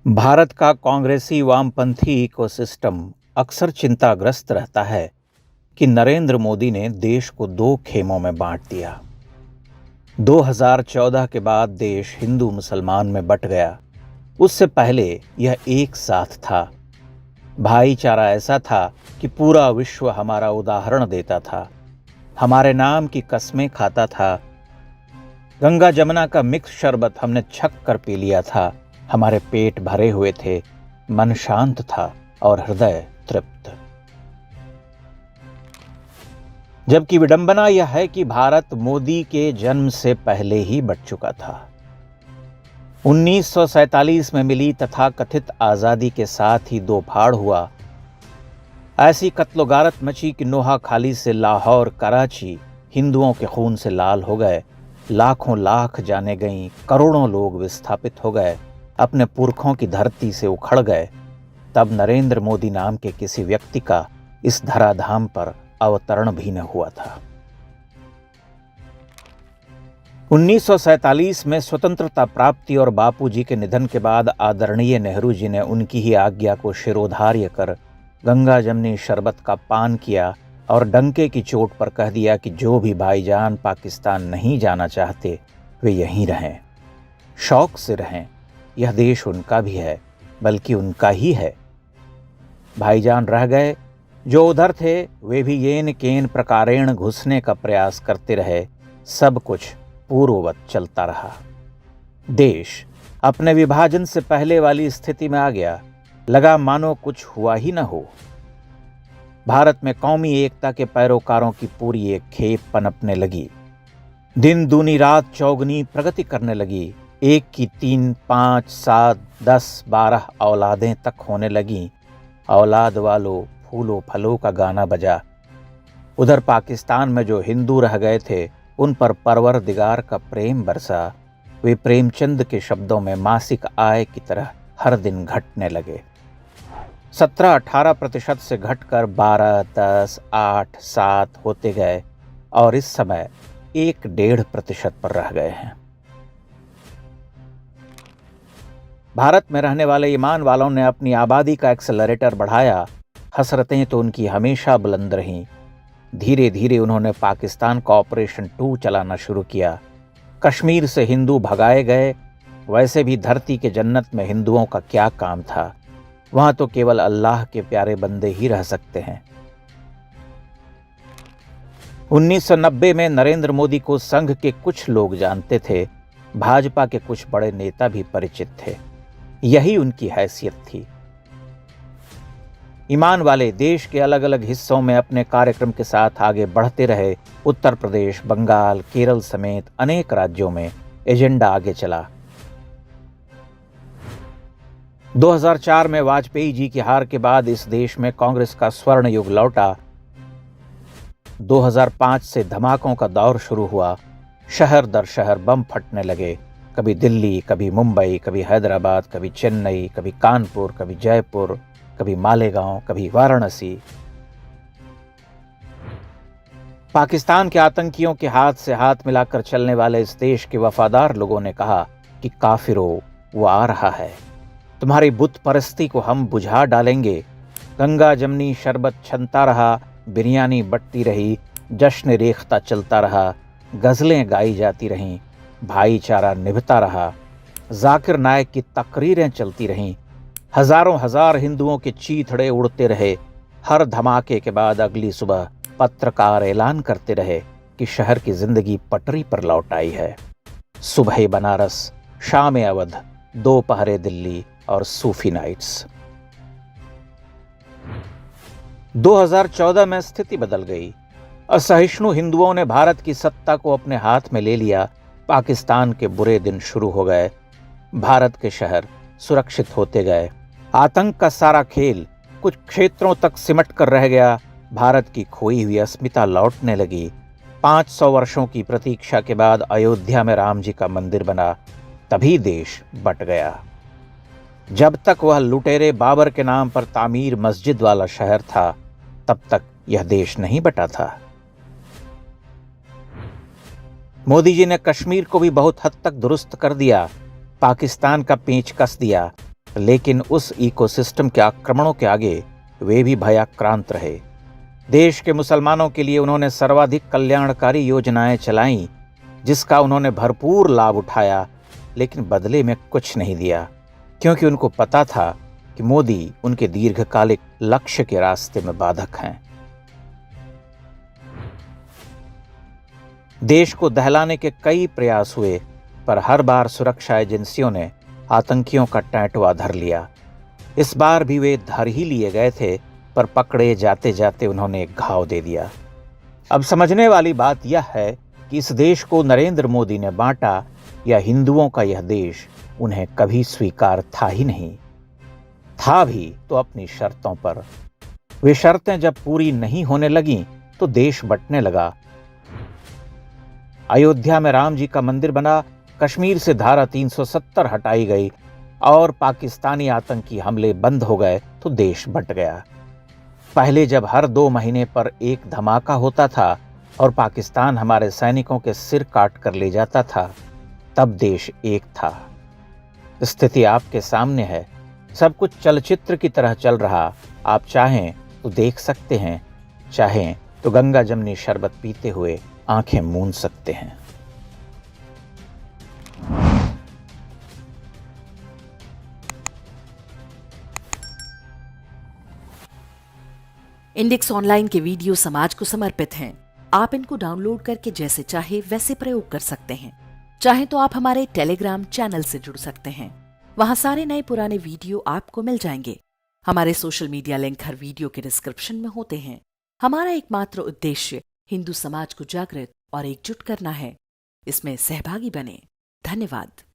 भारत का कांग्रेसी वामपंथी इकोसिस्टम अक्सर चिंताग्रस्त रहता है कि नरेंद्र मोदी ने देश को दो खेमों में बांट दिया। 2014 के बाद देश हिंदू मुसलमान में बंट गया। उससे पहले यह एक साथ था। भाईचारा ऐसा था कि पूरा विश्व हमारा उदाहरण देता था, हमारे नाम की कस्में खाता था। गंगा जमुना का मिक्स शरबत हमने छक कर पी लिया था। हमारे पेट भरे हुए थे, मन शांत था और हृदय तृप्त। जबकि विडंबना यह है कि भारत मोदी के जन्म से पहले ही बट चुका था। 1947 में मिली तथाकथित आजादी के साथ ही दो फाड़ हुआ। ऐसी कत्लोगारत मची कि नोहाखाली से लाहौर, कराची हिंदुओं के खून से लाल हो गए। लाखों लाख जाने गईं, करोड़ों लोग विस्थापित हो गए, अपने पुरखों की धरती से उखड़ गए। तब नरेंद्र मोदी नाम के किसी व्यक्ति का इस धराधाम पर अवतरण भी न हुआ था। 1947 में स्वतंत्रता प्राप्ति और बापूजी के निधन के बाद आदरणीय नेहरू जी ने उनकी ही आज्ञा को शिरोधार्य कर गंगा जमनी शरबत का पान किया और डंके की चोट पर कह दिया कि जो भी भाईजान पाकिस्तान नहीं जाना चाहते वे यहीं रहें, शौक से रहें। यह देश उनका भी है, बल्कि उनका ही है। भाईजान रह गए, जो उधर थे वे भी येन केन प्रकारेण घुसने का प्रयास करते रहे। सब कुछ पूर्ववत चलता रहा। देश अपने विभाजन से पहले वाली स्थिति में आ गया। लगा मानो कुछ हुआ ही न हो। भारत में कौमी एकता के पैरोकारों की पूरी एक खेप पनपने लगी। दिन दूनी रात चौगनी प्रगति करने लगी। एक की 3, 5, 7, 10, 12 औलादें तक होने लगी। औलाद वालों फूलों फलों का गाना बजा। उधर पाकिस्तान में जो हिंदू रह गए थे उन पर परवरदिगार का प्रेम बरसा। वे प्रेमचंद के शब्दों में मासिक आय की तरह हर दिन घटने लगे। 17-18% से घटकर 12, 10, 8, 7 होते गए और इस समय 1-1.5% पर रह गए हैं। भारत में रहने वाले ईमान वालों ने अपनी आबादी का एक्सेलरेटर बढ़ाया। हसरतें तो उनकी हमेशा बुलंद रहीं। धीरे धीरे उन्होंने पाकिस्तान का ऑपरेशन 2 चलाना शुरू किया। कश्मीर से हिंदू भगाए गए। वैसे भी धरती के जन्नत में हिंदुओं का क्या काम था, वहां तो केवल अल्लाह के प्यारे बंदे ही रह सकते हैं। 1990 में नरेंद्र मोदी को संघ के कुछ लोग जानते थे, भाजपा के कुछ बड़े नेता भी परिचित थे। यही उनकी हैसियत थी। ईमान वाले देश के अलग अलग हिस्सों में अपने कार्यक्रम के साथ आगे बढ़ते रहे। उत्तर प्रदेश, बंगाल, केरल समेत अनेक राज्यों में एजेंडा आगे चला। 2004 में वाजपेयी जी की हार के बाद इस देश में कांग्रेस का स्वर्ण युग लौटा। 2005 से धमाकों का दौर शुरू हुआ। शहर दर शहर बम फटने लगे। कभी दिल्ली, कभी मुंबई, कभी हैदराबाद, कभी चेन्नई, कभी कानपुर, कभी जयपुर, कभी मालेगांव, कभी वाराणसी। पाकिस्तान के आतंकियों के हाथ से हाथ मिलाकर चलने वाले इस देश के वफादार लोगों ने कहा कि काफिरों, वो आ रहा है, तुम्हारी बुत परस्ती को हम बुझा डालेंगे। गंगा जमनी शरबत छनता रहा, बिरयानी बटती रही, जश्न रेख्ता चलता रहा, गजलें गाई जाती रहीं, भाईचारा निभता रहा, जाकिर नायक की तकरीरें चलती रहीं, हजारों हजार हिंदुओं के चीथड़े उड़ते रहे। हर धमाके के बाद अगली सुबह पत्रकार ऐलान करते रहे कि शहर की जिंदगी पटरी पर लौट आई है। सुबह बनारस, शाम अवध, दोपहरे दिल्ली और सूफी नाइट्स। 2014 में स्थिति बदल गई। असहिष्णु हिंदुओं ने भारत की सत्ता को अपने हाथ में ले लिया। पाकिस्तान के बुरे दिन शुरू हो गए। भारत के शहर सुरक्षित होते गए। आतंक का सारा खेल कुछ क्षेत्रों तक सिमट कर रह गया। भारत की खोई हुई अस्मिता लौटने लगी। 500 वर्षों की प्रतीक्षा के बाद अयोध्या में राम जी का मंदिर बना। तभी देश बट गया। जब तक वह लुटेरे बाबर के नाम पर तामीर मस्जिद वाला शहर था, तब तक यह देश नहीं बटा था। मोदी जी ने कश्मीर को भी बहुत हद तक दुरुस्त कर दिया। पाकिस्तान का पेच कस दिया। लेकिन उस इकोसिस्टम के आक्रमणों के आगे वे भी भयाक्रांत रहे। देश के मुसलमानों के लिए उन्होंने सर्वाधिक कल्याणकारी योजनाएं चलाईं, जिसका उन्होंने भरपूर लाभ उठाया, लेकिन बदले में कुछ नहीं दिया, क्योंकि उनको पता था कि मोदी उनके दीर्घकालिक लक्ष्य के रास्ते में बाधक हैं। देश को दहलाने के कई प्रयास हुए, पर हर बार सुरक्षा एजेंसियों ने आतंकियों का टैंटवा धर लिया। इस बार भी वे धर ही लिए गए थे, पर पकड़े जाते जाते उन्होंने एक घाव दे दिया। अब समझने वाली बात यह है कि इस देश को नरेंद्र मोदी ने बांटा या हिंदुओं का यह देश उन्हें कभी स्वीकार था ही नहीं। था भी तो अपनी शर्तों पर। वे शर्तें जब पूरी नहीं होने लगीं तो देश बंटने लगा। अयोध्या में राम जी का मंदिर बना, कश्मीर से धारा 370 हटाई गई और पाकिस्तानी आतंकी हमले बंद हो गए तो देश बंट गया। पहले जब हर 2 महीने पर एक धमाका होता था और पाकिस्तान हमारे सैनिकों के सिर काट कर ले जाता था, तब देश एक था। स्थिति आपके सामने है। सब कुछ चलचित्र की तरह चल रहा। आप चाहें तो देख सकते हैं, चाहें तो गंगा जमनी शरबत पीते हुए आंखें मूंद सकते हैं। इंडेक्स ऑनलाइन के वीडियो समाज को समर्पित हैं। आप इनको डाउनलोड करके जैसे चाहे वैसे प्रयोग कर सकते हैं। चाहे तो आप हमारे टेलीग्राम चैनल से जुड़ सकते हैं। वहां सारे नए पुराने वीडियो आपको मिल जाएंगे। हमारे सोशल मीडिया लिंक हर वीडियो के डिस्क्रिप्शन में होते हैं। हमारा एकमात्र उद्देश्य हिंदू समाज को जागृत और एकजुट करना है। इसमें सहभागी बने। धन्यवाद।